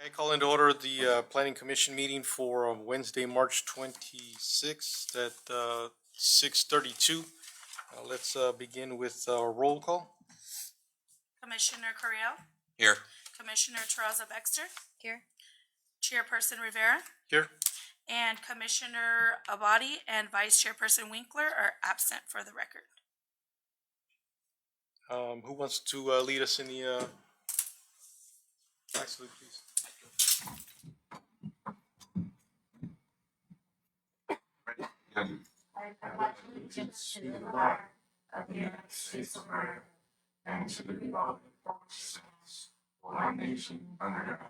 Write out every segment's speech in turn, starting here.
I call into order the Planning Commission meeting for Wednesday, March 26th at 6:32. Let's begin with roll call. Commissioner Correa, Here. Commissioner Terraza Baxter, Here. Chairperson Rivera, Here. and Commissioner Abadi and Vice Chairperson Winkler are absent for the record. Who wants to lead us in the flag salute, please? I pledge allegiance to the flag of the United States of America and to the republic for which it stands, one nation under God.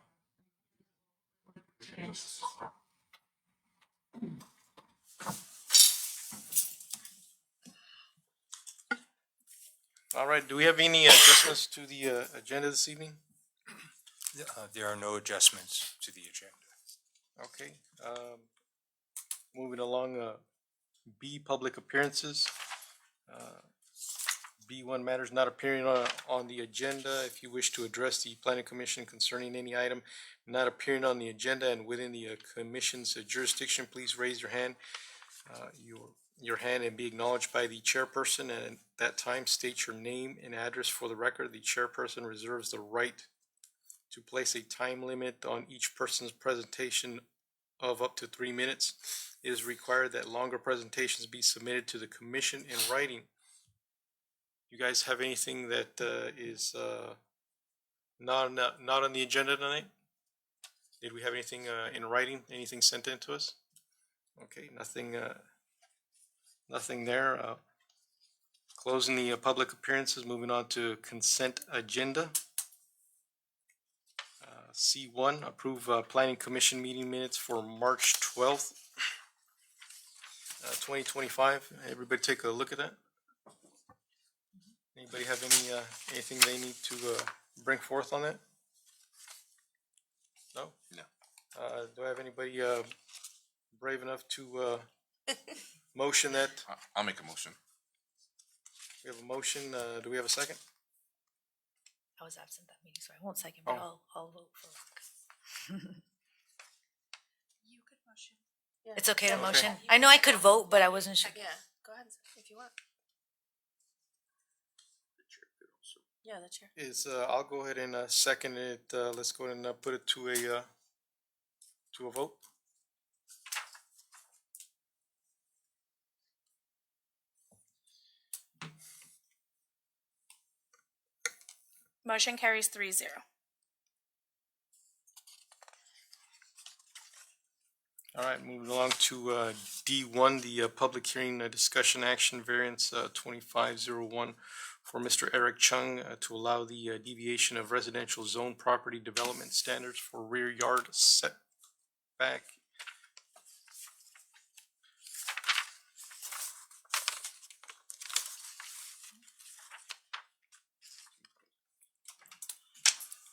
All right, do we have any adjustments to the agenda this evening? There are no adjustments to the agenda. Okay, moving along, B, public appearances. B1, matters not appearing on the agenda. If you wish to address the planning commission concerning any item not appearing on the agenda and within the commission's jurisdiction, please raise your hand. Your hand and be acknowledged by the chairperson, and at that time state your name and address for the record. The chairperson reserves the right to place a time limit on each person's presentation of up to 3 minutes. It is required that longer presentations be submitted to the commission in writing. You guys have anything that is not on the agenda tonight? Did we have anything in writing? Anything sent in to us? Okay, nothing. Nothing there. Closing the public appearances. Moving on to consent agenda. C1, approve planning commission meeting minutes for March 12th, 2025. Everybody take a look at that. Anybody have anything they need to bring forth on that? No? No. Do I have anybody brave enough to motion that? I'll make a motion. We have a motion. Do we have a second? I was absent that meeting, so I won't second, but Oh. I'll vote for You could motion. It's okay to Okay. motion. I know I could vote, but I wasn't sure. Yeah, go ahead if you want. Yeah, the chair. I'll go ahead and second it. Let's go ahead and put it to a vote. Motion carries 3-0. All right, moving along to D1, the public hearing discussion action variance 2501 for Mr. Eric Chung to allow the deviation of residential zone property development standards for rear yard setback.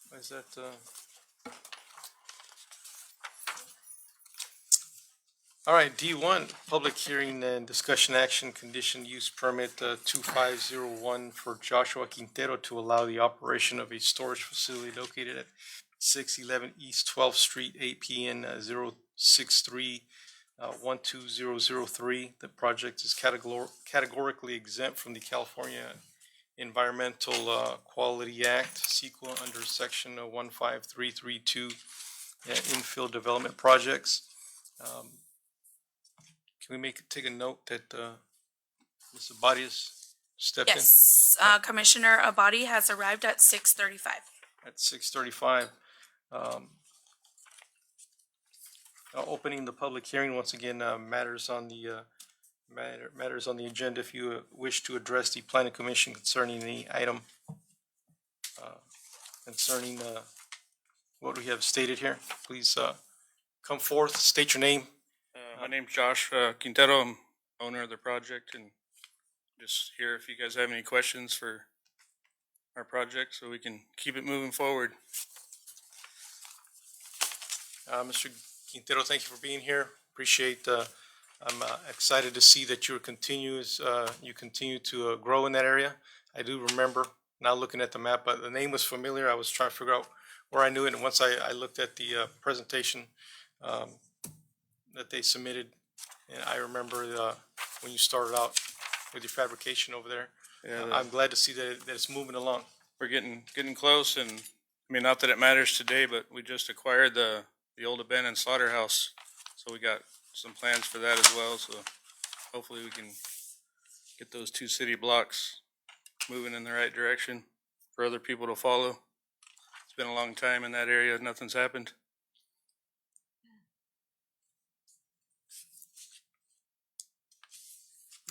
Why is that? All right, D1, public hearing and discussion action, condition use permit 2501 for Joshua Quintero to allow the operation of a storage facility located at 611 East 12th Street, APN 063 12003. The project is categorically exempt from the California Environmental Quality Act, CEQA, under section 15332, infill development projects. Can we take a note that Ms. Abadi has stepped Yes, Commissioner Abadi has arrived at 6:35. in at 6:35? Opening the public hearing once again. Matters on the agenda. If you wish to address the planning commission concerning any item concerning what we have stated here, please come forth, state your name. My name's Josh Quintero. I'm owner of the project, and just here if you guys have any questions for our project so we can keep it moving forward. Mr. Quintero, thank you for being here. Appreciate. I'm excited to see that you continue to grow in that area. I do remember, now looking at the map, but the name was familiar. I was trying to figure out or I knew it, and once I looked at the presentation um, that they submitted, and I remember when you started out with your fabrication over there. Yeah, I'm glad to see that it's moving along. we're getting close, and I mean, not that it matters today, but we just acquired the old abandoned slaughterhouse, so we got some plans for that as well. So hopefully we can get those two city blocks moving in the right direction for other people to follow. It's been a long time in that area; nothing's happened.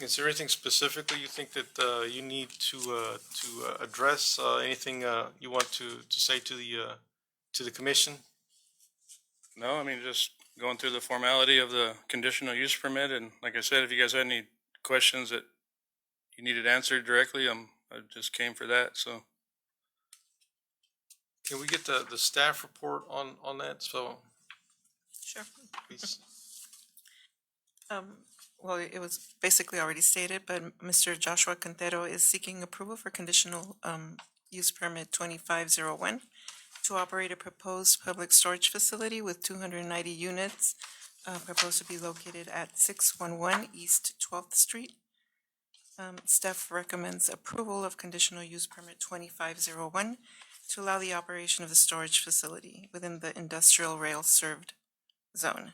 Is there anything specifically you think that you need to address? Anything you want to say to the commission? No, I mean, just going through the formality of the conditional use permit, and like I said, if you guys had any questions that you needed answered directly, I just came for that. So Can we get the staff report on that? So Sure. please. Well, it was basically already stated, but Mr. Joshua Quintero is seeking approval for conditional use permit 2501 to operate a proposed public storage facility with 290 units, proposed to be located at 611 East 12th Street. Staff recommends approval of conditional use permit 2501 to allow the operation of the storage facility within the industrial rail served zone.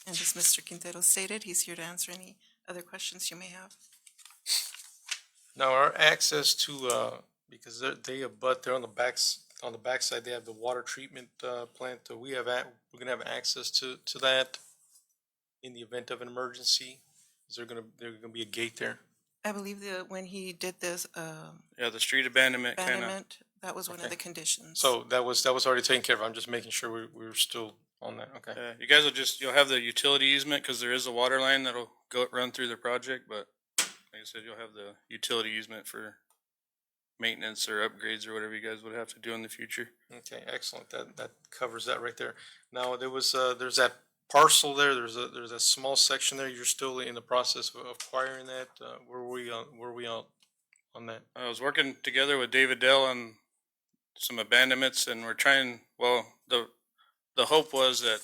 And as Mr. Quintero stated, he's here to answer any other questions you may have. Now our access to because they abut, they're on the backside. They have the water treatment plant. We're gonna have access to that in the event of an emergency. Is there gonna be a gate there? I believe that when he did this yeah, the street abandonment kind of. abandonment, that was one of Okay. the conditions. So that was already taken care of. I'm just making sure we were still on that. Okay. You guys you'll have the utility easement because there is a water line that'll run through the project, but like I said, you'll have the utility easement for maintenance or upgrades or whatever you guys would have to do in the future. Okay, excellent. That covers that right there. Now there's that parcel there. There's a small section there. You're still in the process of acquiring that. Where were we on that? I was working together with David Dell on some abandonments, and we're trying. Well, the hope was that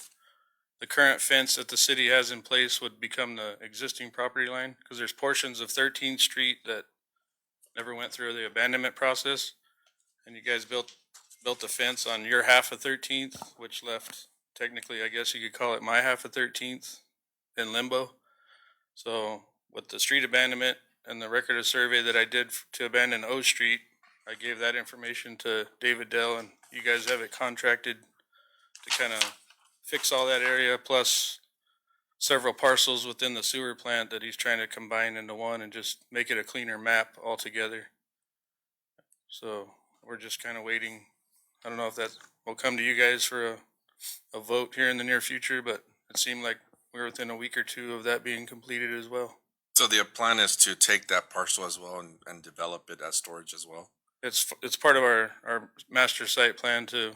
the current fence that the city has in place would become the existing property line, because there's portions of 13th Street that never went through the abandonment process, and you guys built the fence on your half of 13th, which left technically, I guess you could call it my half of 13th in limbo. So with the street abandonment and the record of survey that I did to abandon O Street, I gave that information to David Dell, and you guys have it contracted to kind of fix all that area, plus several parcels within the sewer plant that he's trying to combine into one and just make it a cleaner map altogether. So we're just kind of waiting. I don't know if that will come to you guys for a vote here in the near future, but it seemed like we're within a week or two of that being completed as well. So the plan is to take that parcel as well and develop it as storage as well? It's part of our master site plan to,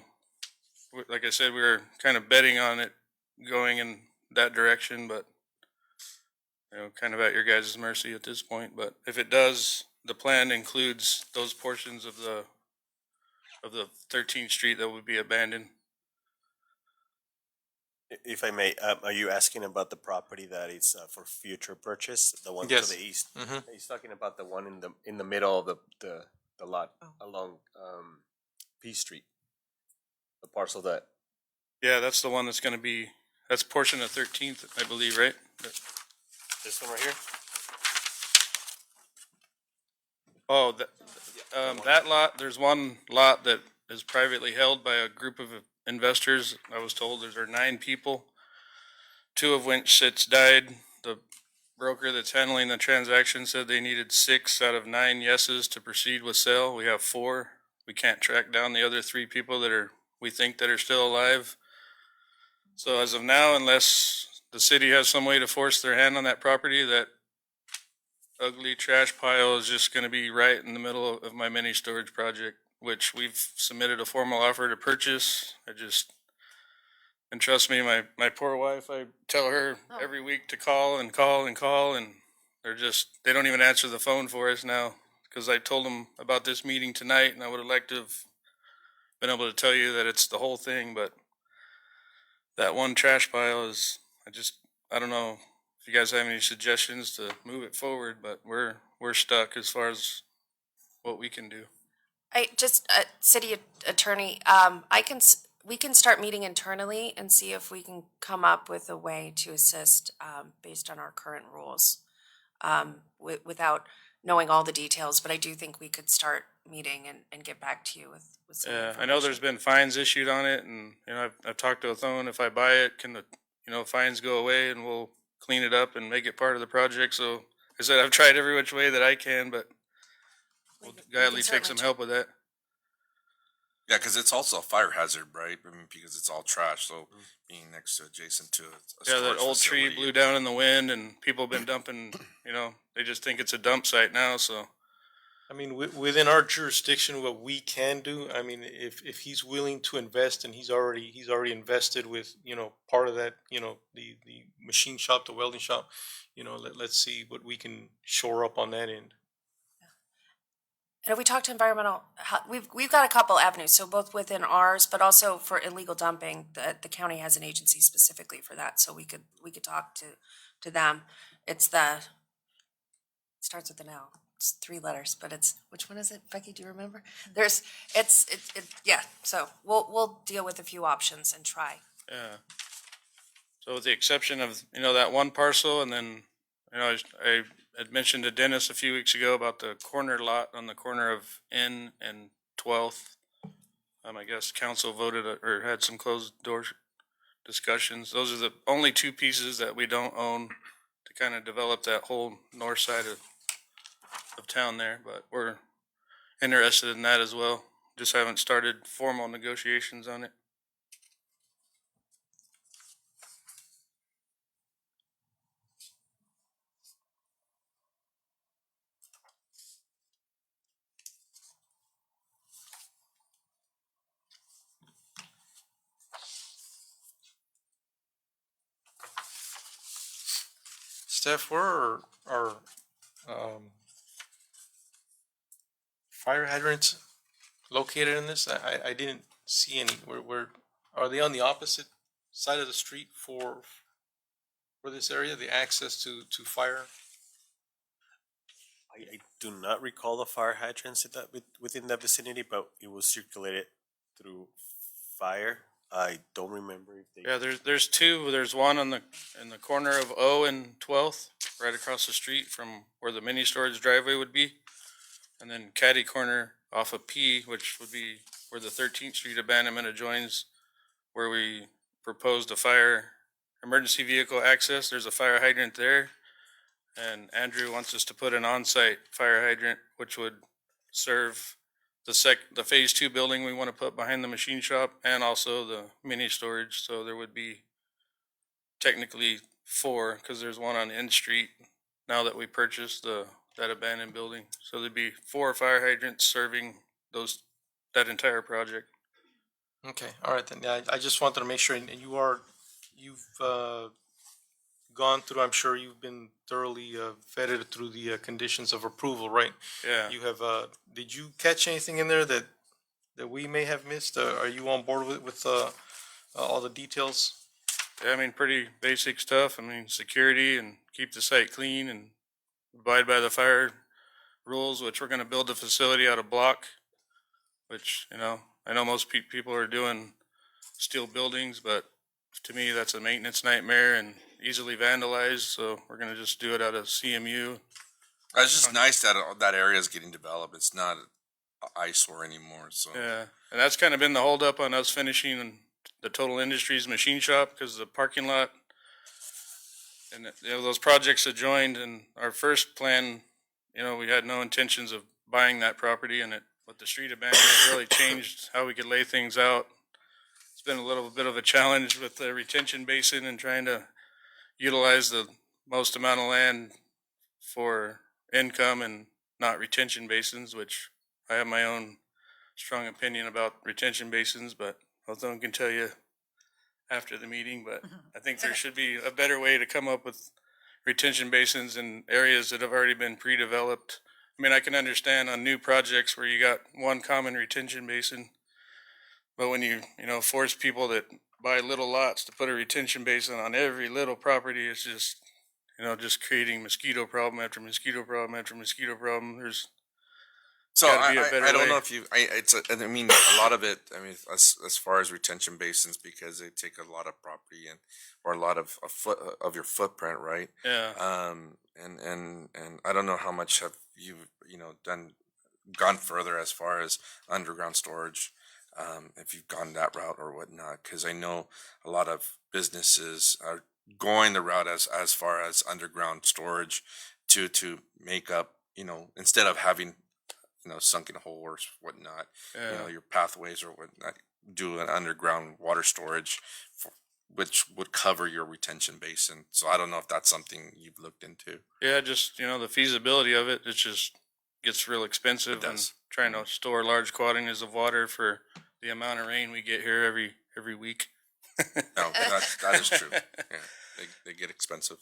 like I said, we were kind of betting on it going in that direction, but kind of at your guys' mercy at this point. But if it does, the plan includes those portions of the 13th Street that would be abandoned. If I may, are you asking about the property that is for future purchase, the one Yes. to the east? Mhm. He's talking about the one in the middle of the lot Oh. along P Street, the parcel that. Yeah, that's the one that's going to be. That's portion of 13th, I believe, right? This one right here. Oh, that lot. There's one lot that is privately held by a group of investors. I was told there are 9 people, 2 of which since died. The broker that's handling the transaction said they needed 6 out of 9 yeses to proceed with sale. We have 4. We can't track down the other 3 people we think that are still alive. So as of now, unless the city has some way to force their hand on that property, that ugly trash pile is just going to be right in the middle of my mini storage project, which we've submitted a formal offer to purchase. And trust me, my poor wife, I tell her every week to call and call and call, and they don't even answer the phone for us now because I told them about this meeting tonight, and I would have liked to have been able to tell you that it's the whole thing, but that one trash pile is, I don't know if you guys have any suggestions to move it forward, but we're stuck as far as what we can do. City attorney, we can start meeting internally and see if we can come up with a way to assist, based on our current rules. Without knowing all the details, but I do think we could start meeting and get back to you with some Yeah, I know there's information. been fines issued on it, and I've talked to Othone. If I buy it, can the fines go away, and we'll clean it up and make it part of the project. So I said I've tried every which way that I can, but we'll We can gladly take certainly some try. help with that. Yeah, because it's also a fire hazard, right? I mean, because it's all trash, so being next to adjacent to a Yeah, that storage old tree facility. blew down in the wind, and people have been dumping. They just think it's a dump site now. So I mean, within our jurisdiction, what we can do, I mean, if he's willing to invest and he's already invested with, part of that, the machine shop, the welding shop, let's see what we can shore up on that end. And if we talk to environmental, we've got a couple avenues, so both within ours, but also for illegal dumping, the county has an agency specifically for that, so we could talk to them. It starts with an L. It's 3 letters, but which one is it, Becky? Do you remember? Yeah. So we'll deal with a few options and try. yeah. So with the exception of that one parcel, and then I had mentioned to Dennis a few weeks ago about the corner lot on the corner of N and 12th. I guess council voted or had some closed door discussions. Those are the only 2 pieces that we don't own to kind of develop that whole north side of town there. But we're interested in that as well. Just haven't started formal negotiations on it. Steph, where are fire hydrants located in this? I didn't see any. Where are they on the opposite side of the street for this area, the access to fire? I do not recall the fire hydrants within that vicinity, but it was circulated through fire. I don't remember if they. Yeah, there's 2. There's one in the corner of O and 12th, right across the street from where the mini storage driveway would be, and then caddy corner off of P, which would be where the 13th Street abandonment adjoins, where we proposed a fire emergency vehicle access. There's a fire hydrant there, and Andrew wants us to put an on-site fire hydrant, which would serve the phase 2 building we want to put behind the machine shop, and also the mini storage. So there would be technically 4, because there's one on N Street now that we purchased that abandoned building. So there'd be 4 fire hydrants serving that entire project. Okay, all right then. Yeah, I just wanted to make sure, and you've gone through. I'm sure you've been thoroughly vetted through the conditions of approval, right? Yeah. You have. Did you catch anything in there that we may have missed? Are you on board with all the details? Yeah, I mean, pretty basic stuff. I mean, security and keep the site clean and abide by the fire rules, which we're going to build the facility out of block, which, I know most people are doing steel buildings, but to me, that's a maintenance nightmare and easily vandalized. So we're going to just do it out of CMU. It's just nice that that area is getting developed. It's not an eyesore anymore, so. Yeah, and that's kind of been the holdup on us finishing the Total Industries machine shop, because the parking lot and those projects adjoined. And our first plan, we had no intentions of buying that property, and with the street abandonment really changed how we could lay things out. It's been a little bit of a challenge with the retention basin and trying to utilize the most amount of land for income and not retention basins, which I have my own strong opinion about retention basins, but Othone can tell you after the meeting. But I think there should be a better way to come up with retention basins in areas that have already been pre-developed I mean, I can understand on new projects where you got one common retention basin, but when you know, force people that buy little lots to put a retention basin on every little property, it's just, you know, just creating mosquito problem after mosquito problem after mosquito problem. There's So gotta be a better I don't know way. if you, I mean, a lot of it, I mean, as far as retention basins, because they take a lot of property and, or a lot of, of your footprint, right? Yeah. And I don't know how much have you, you know, gone further as far as underground storage, if you've gone that route or whatnot, because I know a lot of businesses are going the route as far as underground storage to make up, you know, instead of having, you know, sunken hole or whatnot, you know, Yeah. your pathways or whatnot, do an underground water storage, which would cover your retention basin. So I don't know if that's something you've looked into. Yeah, just, you know, the feasibility of it, it just gets real expensive It and does. trying to store large quantities of water for the amount of rain we get here every week. No, that is true. Yeah, they get expensive.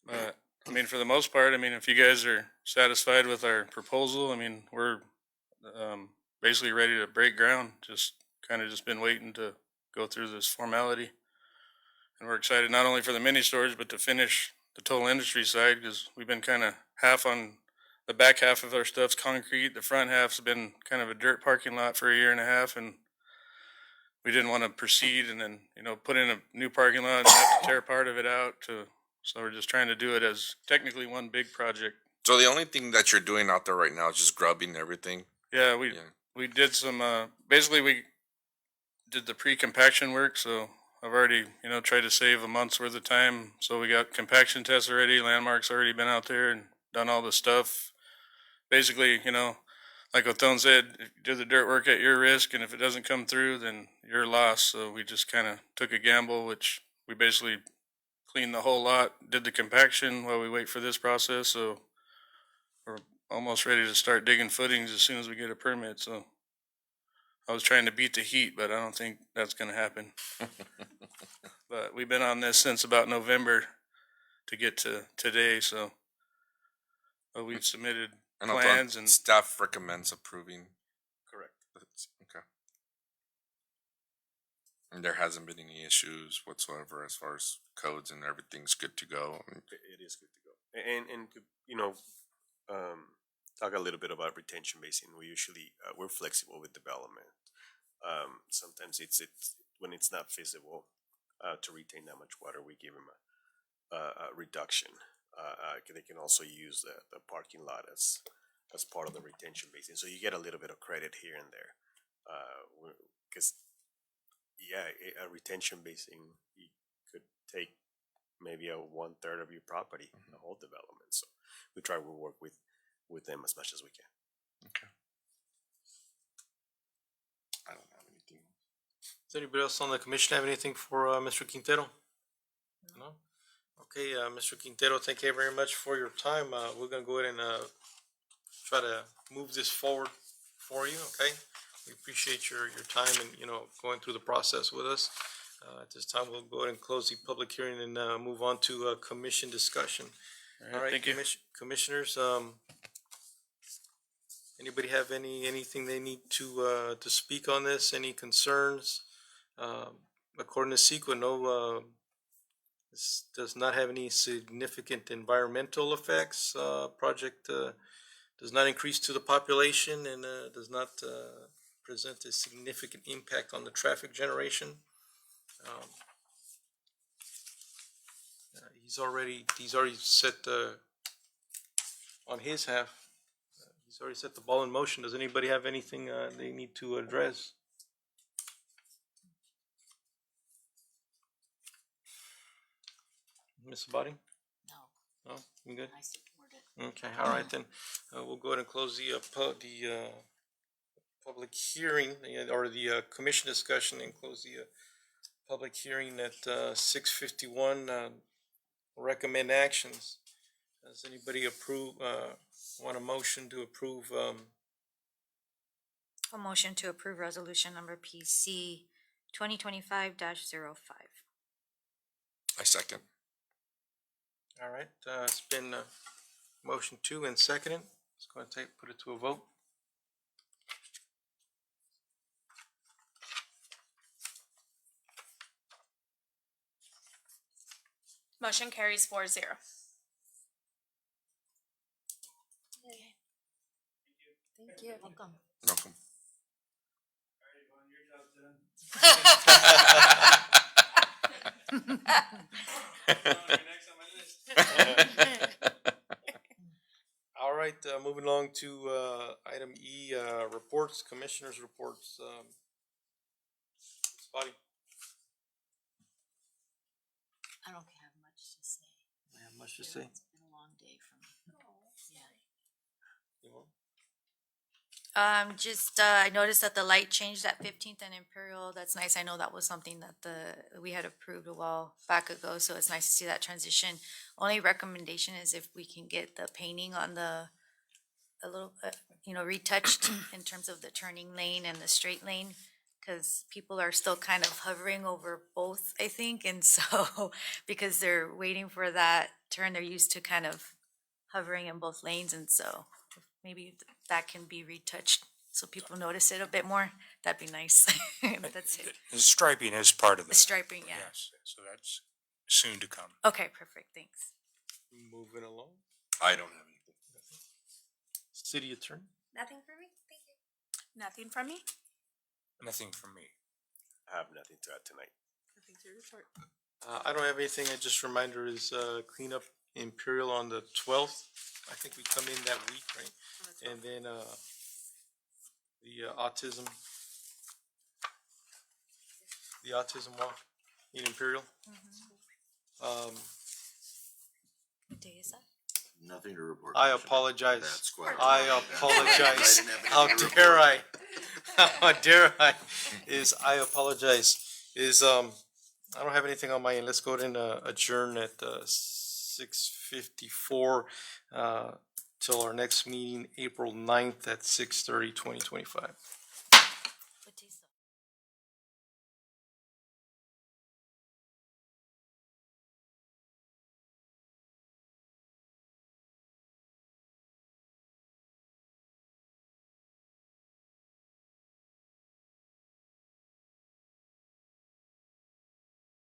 But I mean, for the most part, I mean, if you guys are satisfied with our proposal, I mean, we're basically ready to break ground. Just kind of just been waiting to go through this formality, and we're excited not only for the mini storage but to finish the total industry side because we've been kind of half on the back half of our stuff's concrete. The front half's been kind of a dirt parking lot for a year and a half, and we didn't want to proceed and then, you know, put in a new parking lot and have to tear part of it out to, so we're just trying to do it as technically one big project. So the only thing that you're doing out there right now is just grubbing everything. Yeah, Yeah. we did some basically we did the pre-compaction work, so I've already, you know, tried to save a month's worth of time. So we got compaction tests already, landmarks already been out there and done all the stuff. Basically, you know, like Othone said, if you do the dirt work at your risk, and if it doesn't come through, then you're lost. So we just kind of took a gamble, which we basically cleaned the whole lot, did the compaction while we wait for this process. So we're almost ready to start digging footings as soon as we get a permit. So I was trying to beat the heat, but I don't think that's going to happen. But we've been on this since about November to get to today. So we've submitted And I plans thought and staff recommends approving. correct. Okay. And there hasn't been any issues whatsoever as far as codes and everything's good to go. It is good to go. And to, you know, talk a little bit about retention basin. We usually we're flexible with development. Sometimes it's when it's not feasible to retain that much water, we give them a reduction. They can also use the parking lot as part of the retention basin, so you get a little bit of credit here and there. Because a retention basin, you could take maybe a 1/3 of your property, the whole development. So we try to work with them as much as we can. Okay. I don't have anything. Does anybody else on the commission have anything for Mr. Quintero? No? Okay, Mr. Quintero, thank you very much for your time. We're gonna go ahead and try to move this forward for you, okay? We appreciate your time and, you know, going through the process with us. At this time, we'll go ahead and close the public hearing and move on to commission discussion. All right, thank you. Commissioners, anybody have anything they need to speak on this? Any concerns? According to CEQA, no, this does not have any significant environmental effects. Project does not increase to the population and does not present a significant impact on the traffic generation. He's already set on his half. He's already set the ball in motion. Does anybody have anything they need to address? Ms. Sabati? No, No, you good? I support it. Okay, all right then. We'll go ahead and close the public hearing or the commission discussion and close the public hearing at 6:51. Recommend actions. Does anybody want a motion to approve? A motion to approve resolution number PC 2025-05. I second. All right, it's been motion 2 and seconded. Let's go ahead and put it to a vote. Motion carries 4-0. Thank you. Welcome. Welcome. All right, moving along to item E, reports, commissioners' reports. Ms. Body, I don't have much to say. you have much to say? It's been a long day for me. Yeah. You want? Just, I noticed that the light changed at 15th and Imperial. That's nice. I know that was something that we had approved a while back ago, so it's nice to see that transition. Only recommendation is if we can get the painting on a little, retouched in terms of the turning lane and the straight lane, because people are still kind of hovering over both, I think, and so, because they're waiting for that turn, they're used to kind of hovering in both lanes, and so maybe that can be retouched so people notice it a bit more. That'd be nice. That's it. The striping is part of The that. striping, yeah. Yes, so that's soon to come. Okay, perfect, thanks. Moving along. I don't have anything. City Attorney? Nothing for me? Thank you. Nothing from me? Nothing from me. I have nothing to add tonight. I don't have anything. I just reminder is clean up Imperial on the 12th. I think we come in that week, right? And then the autism walk in Imperial. What day is that? Nothing to report. I Commissioner. apologize. That's quite. I apologize. I didn't have How anything to dare report. I? How dare I? I apologize. I don't have anything on my end. Let's go ahead and adjourn at 6:54 till our next meeting, April 9th at 6:30, 2025.